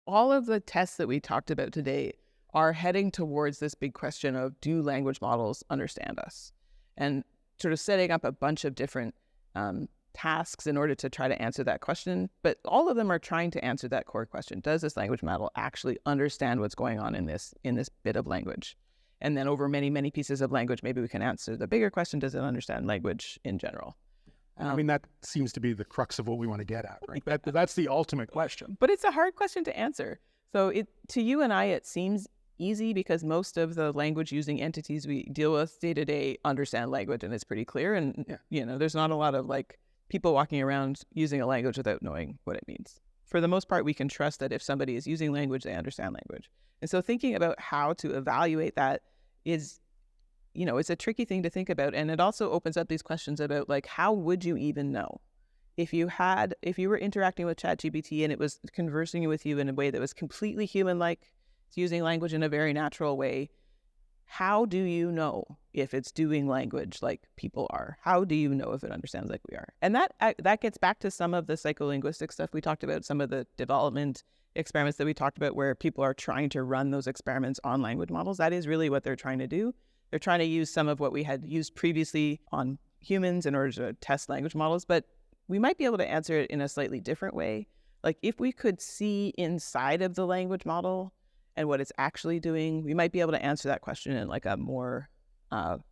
all of the tests that we talked about today are heading towards this big question of, do language models understand us? And sort of setting up a bunch of different tasks in order to try to answer that question. But all of them are trying to answer that core question. Does this language model actually understand what's going on in this bit of language? And then over many, many pieces of language, maybe we can answer the bigger question, does it understand language in general? I mean, that seems to be the crux of what we want to get at, right? That's the ultimate question. But it's a hard question to answer. So to you and I, it seems easy because most of the language using entities we deal with day to day understand language, and it's pretty clear. And, there's not a lot of people walking around using a language without knowing what it means. For the most part, we can trust that if somebody is using language, they understand language. And so thinking about how to evaluate that is, it's a tricky thing to think about. And it also opens up these questions about how would you even know? If you were interacting with ChatGPT and it was conversing with you in a way that was completely human-like, it's using language in a very natural way, how do you know if it's doing language like people are? How do you know if it understands like we are? And that gets back to some of the psycholinguistic stuff we talked about, some of the development experiments that we talked about where people are trying to run those experiments on language models. That is really what they're trying to do. They're trying to use some of what we had used previously on humans in order to test language models, but we might be able to answer it in a slightly different way. Like if we could see inside of the language model and what it's actually doing, we might be able to answer that question in a more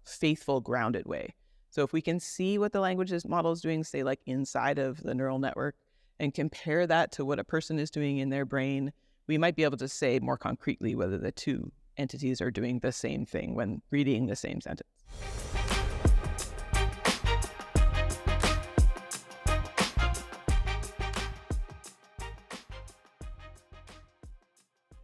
faithful, grounded way. So if we can see what the language model is doing, say inside of the neural network, and compare that to what a person is doing in their brain, we might be able to say more concretely whether the two entities are doing the same thing when reading the same sentence.